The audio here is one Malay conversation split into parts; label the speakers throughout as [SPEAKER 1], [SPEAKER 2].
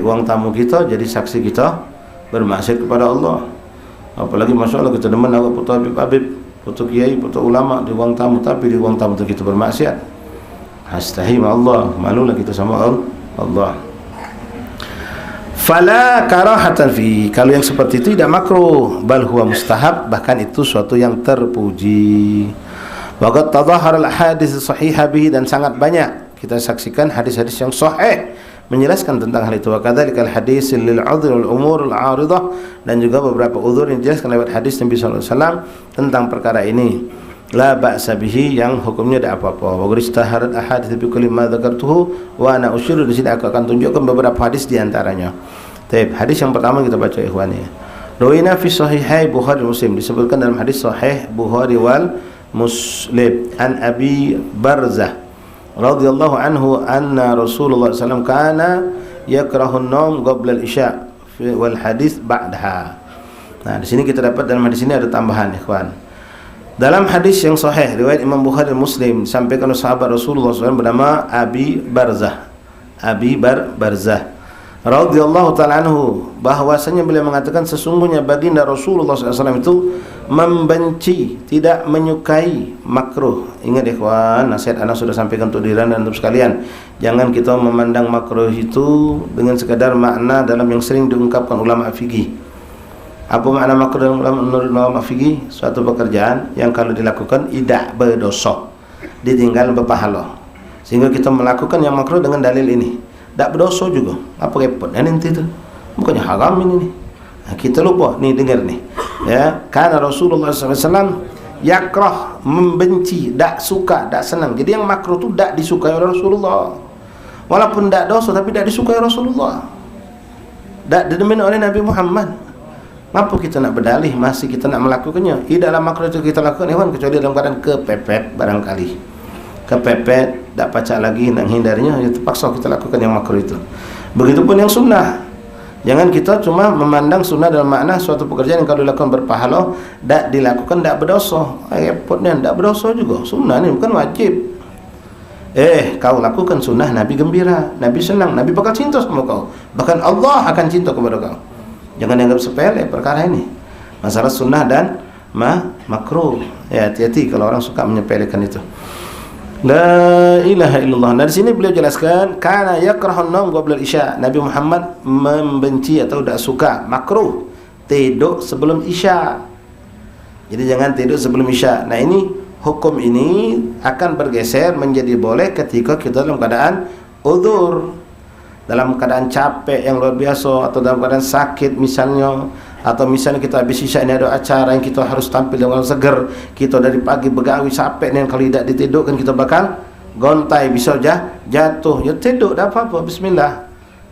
[SPEAKER 1] ruang tamu kita jadi saksi kita bermaksiat kepada Allah. Apalagi masalah kita demen awak putu Habib, putu kiai, putu ulama di ruang tamu, tapi di ruang tamu itu kita bermaksiat. Astahi Allah, malulah kita sama Allah. Fala karahatan fi, kalau yang seperti itu tidak makruh, bal huwa mustahab, bahkan itu suatu yang terpuji. Wa qad tadhahara al-hadits sahihah bihi, dan sangat banyak kita saksikan hadis-hadis yang sahih menjelaskan tentang hal itu. Wa kadzalika al-hadits lil 'udhr wal umur al-'aridah, dan juga beberapa uzur yang dijelaskan lewat hadis Nabi sallallahu alaihi wasallam tentang perkara ini. La ba'sa bihi, yang hukumnya tidak apa-apa. Wa istaharat ahadits bi kulli ma dzakartuhu wa ana usyiru, di sini aku akan tunjukkan beberapa hadis di antaranya. Baik, hadis yang pertama kita baca ikhwani. Rawaina fi sahihai Bukhari Muslim, disebutkan dalam hadis sahih Bukhari wal Muslim an Abi Barzah radhiyallahu anhu anna Rasulullah sallallahu alaihi wasallam kana yakrahu an-nawm qabla al-isya wal hadis ba'daha. Nah, di sini kita dapat dalam hadis ini ada tambahan ikhwan. Dalam hadis yang sahih riwayat Imam Bukhari Muslim disampaikan oleh sahabat Rasulullah SAW bernama Abi Barzah radhiyallahu ta'ala anhu, bahwasanya beliau mengatakan sesungguhnya baginda Rasulullah SAW itu membenci, tidak menyukai makruh. Ingat ikhwan, nasihat anak sudah sampaikan untuk diri dan untuk sekalian, jangan kita memandang makruh itu dengan sekadar makna dalam yang sering diungkapkan ulama fikih. Apa makna makruh dalam ulama fikih? Suatu pekerjaan yang kalau dilakukan tidak berdosa, ditinggal berpahala. Sehingga kita melakukan yang makruh dengan dalil ini, tidak berdosa juga. Apa repot? Nanti itu bukannya haram ini. Nah, kita lupa nih, dengar nih. Ya, karena Rasulullah SAW yakrah, membenci, tidak suka, tidak senang. Jadi yang makruh itu tidak disukai oleh Rasulullah. Walaupun tidak dosa, tapi tidak disukai Rasulullah, tidak didemen oleh Nabi Muhammad. Apa kita nak berdalih, masih kita nak melakukannya? Tidaklah makruh itu kita lakukan hewan, kecuali dalam keadaan kepepet barangkali. Kepepet, tak pacak lagi, nak hindarinya, ya terpaksa kita lakukan yang makruh itu. Begitupun yang sunnah. Jangan kita cuma memandang sunnah dalam makna suatu pekerjaan yang kalau dilakukan berpahala, tak dilakukan tak berdosa. Repotnya, tak berdosa juga. Sunnah ni bukan wajib. Kau lakukan sunnah, Nabi gembira, Nabi senang, Nabi bakal cinta sama kau. Bahkan Allah akan cinta kepada kau. Jangan dianggap sepele perkara ini. Masalah sunnah dan makruh. Ya, hati-hati kalau orang suka menyepelekan itu. La ilaha illallah. Nah, di sini beliau jelaskan kana yakrahun naum qabla al-isya. Nabi Muhammad membenci atau tidak suka makruh tidur sebelum isya. Jadi jangan tidur sebelum isya. Nah, ini hukum ini akan bergeser menjadi boleh ketika kita dalam keadaan udzur, dalam keadaan capek yang luar biasa, atau dalam keadaan sakit misalnya, atau misalnya kita habis isya ini ada acara yang kita harus tampil dengan seger, kita dari pagi begawi capek nih, kalau tidak ditidurkan kita bakal gontai, bisa jatuh, ya tidur tak apa-apa, bismillah.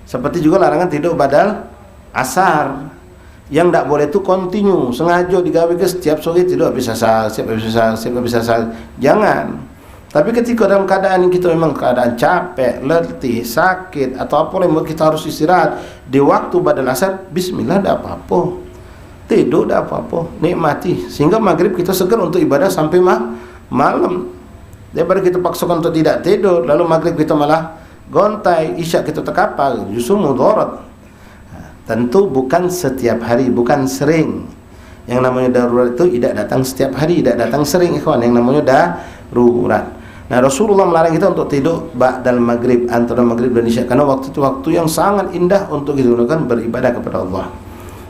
[SPEAKER 1] Seperti juga larangan tidur badal asar, yang tak boleh itu kontinu, sengaja digawe ke setiap sore tidur habis asar, setiap habis asar, jangan. Tapi ketika dalam keadaan kita memang keadaan capek, letih, sakit, atau apa yang kita harus istirahat di waktu badal asar, bismillah, tak apa-apa, tidur tak apa-apa, nikmati sehingga maghrib kita segar untuk ibadah sampai malam. Daripada kita paksakan untuk tidak tidur, lalu maghrib kita malah gontai, isya kita terkapar, justru mudarat. Tentu bukan setiap hari, bukan sering. Yang namanya darurat itu tidak datang setiap hari, tidak datang sering ikhwan, yang namanya darurat. Nah, Rasulullah melarang kita untuk tidur ba'dal maghrib, antara maghrib dan isya, karena waktu itu waktu yang sangat indah untuk digunakan beribadah kepada Allah.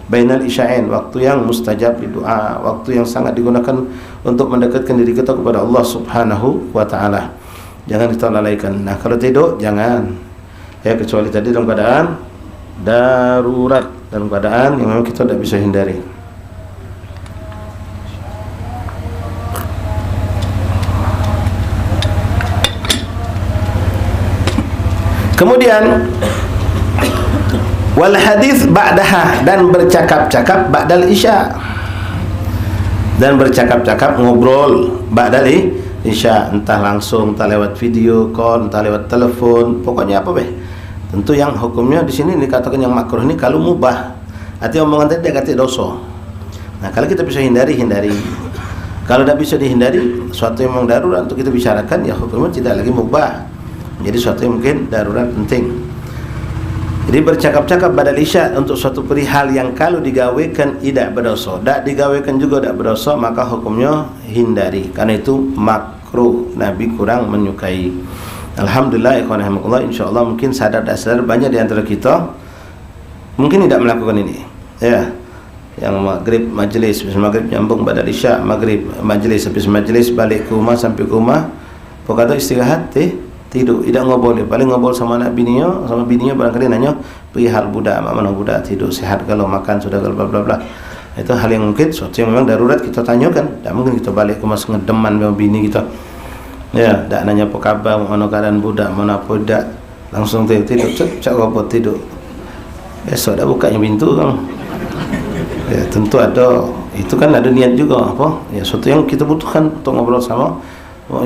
[SPEAKER 1] Bainal isya'in, waktu yang mustajab doa, waktu yang sangat digunakan untuk mendekatkan diri kita kepada Allah Subhanahu wa ta'ala. Jangan kita lalaikan. Nah, kalau tidur jangan, ya, kecuali tadi dalam keadaan darurat, dalam keadaan yang memang kita tidak bisa hindari. Kemudian wal hadis ba'daha, dan bercakap-cakap ba'dal isya, dan bercakap-cakap ngobrol ba'dal isya, entah langsung, entah lewat video call, entah lewat telepon, pokoknya apa tentu yang hukumnya di sini dikatakan yang makruh ini kalau mubah, artinya omongan tadi dia kata dosa. Nah, kalau kita bisa hindari. Kalau tidak bisa dihindari, suatu yang memang darurat untuk kita bicarakan, ya hukumnya tidak lagi mubah, jadi suatu yang mungkin darurat penting. Jadi bercakap-cakap badal isya untuk suatu perihal yang kalau digawekan tidak berdosa, tak digawekan juga tak berdosa, maka hukumnya hindari. Karena itu makruh, Nabi kurang menyukai. Alhamdulillah, ikhwan rahimakumullah, insyaallah mungkin sadar tak sadar banyak di antara kita mungkin tidak melakukan ini. Ya. Yang maghrib majlis, habis maghrib nyambung badal isya, maghrib majlis, habis majlis balik ke rumah, sampai ke rumah pokoknya istirahat tidur, tidak ngobrol. Paling ngobrol sama anak bininya, sama bininya barangkali nanya perihal budak, mana budak tidur sehat kalau makan sudah kalau bla bla bla. Itu hal yang mungkin suatu yang memang darurat kita tanyakan. Tak mungkin kita balik ke mas ngedeman sama bini kita. Ya, tak nanya apa khabar, mana keadaan budak, mana apa dak. Langsung tidur, cak robot tidur. Esok dah bukanya pintu kan. Ya, tentu ada, itu kan ada niat juga apa? Ya, suatu yang kita butuhkan untuk ngobrol sama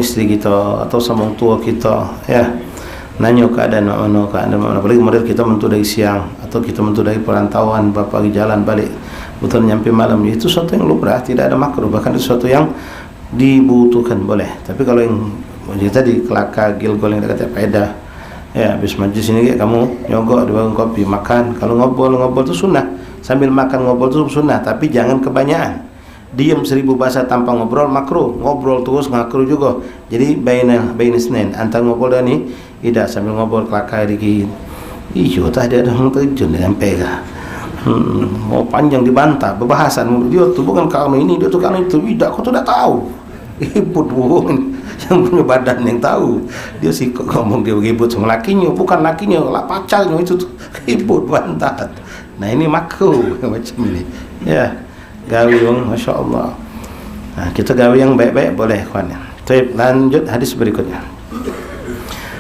[SPEAKER 1] isteri kita atau sama orang tua kita, ya, nanya keadaan mana, apalagi model kita mentu dari siang atau kita mentu dari perantauan, pagi jalan balik betul nyampe malam, itu sesuatu yang lumrah, tidak ada makruh, bahkan itu sesuatu yang dibutuhkan boleh. Tapi kalau yang tadi kelaka gilgol yang dekat faedah, ya, habis majlis ini kamu nyogok di warung kopi makan, kalau ngobrol itu sunnah, sambil makan ngobrol itu sunnah, tapi jangan kebanyakan. Diam 1000 bahasa tanpa ngobrol makruh, ngobrol terus makruh juga. Jadi baina isnain, antara ngobrol dan ni tidak sambil ngobrol kelakar dikit. Iyo tadi ada orang terjun sampai ke mau panjang dibantah berbahasan, dia tu bukan kamu ini, dia tu kamu itu, tidak, kau tu dah tahu. Ribut bohong, yang punya badan yang tahu. Dia sih ngomong dia ribut sama lakinya, bukan lakinya, lah pacarnya, itu tu ribut bantah. Nah ini makruh macam ini, ya. Gawe yang Masya Allah. Nah, kita gawe yang baik-baik boleh, kawan. Baik, lanjut hadis berikutnya.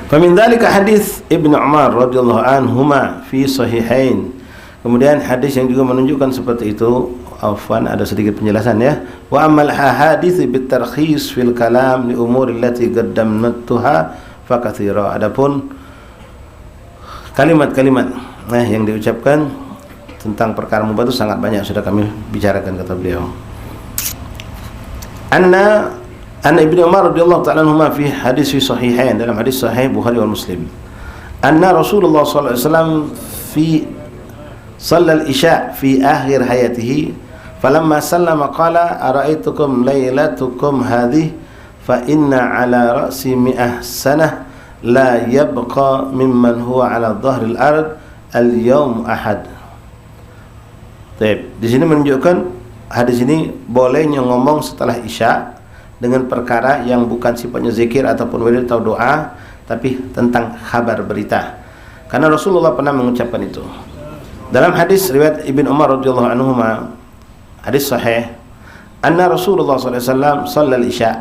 [SPEAKER 1] Famin dzalika hadis Ibnu Umar radhiyallahu anhuma fi sahihain. Kemudian hadis yang juga menunjukkan seperti itu, afwan ada sedikit penjelasan ya. Wa amal hadis bit tarkhis fil kalam li umuri allati qaddamtuha fa katsira. Adapun kalimat-kalimat yang diucapkan tentang perkara mubah itu sangat banyak, sudah kami bicarakan, kata beliau. Anna Ibnu Umar radhiyallahu ta'ala anhuma fi hadis fi sahihain, dalam hadis sahih Bukhari wal Muslim. Anna Rasulullah sallallahu alaihi wasallam fi shalla al-isya fi akhir hayatihi falamma sallama qala ara'aytukum laylatukum hadhihi fa inna ala ra'si 100 sanah la yabqa mimman huwa ala dhahril ard al-yawm ahad. Di sini menunjukkan hadis ini bolehnya ngomong setelah isya dengan perkara yang bukan sifatnya zikir ataupun wirid atau doa, tapi tentang kabar berita. Karena Rasulullah pernah mengucapkan itu. Dalam hadis riwayat Ibnu Umar radhiyallahu anhu, hadis sahih, anna Rasulullah sallallahu alaihi wasallam shalla al-isya,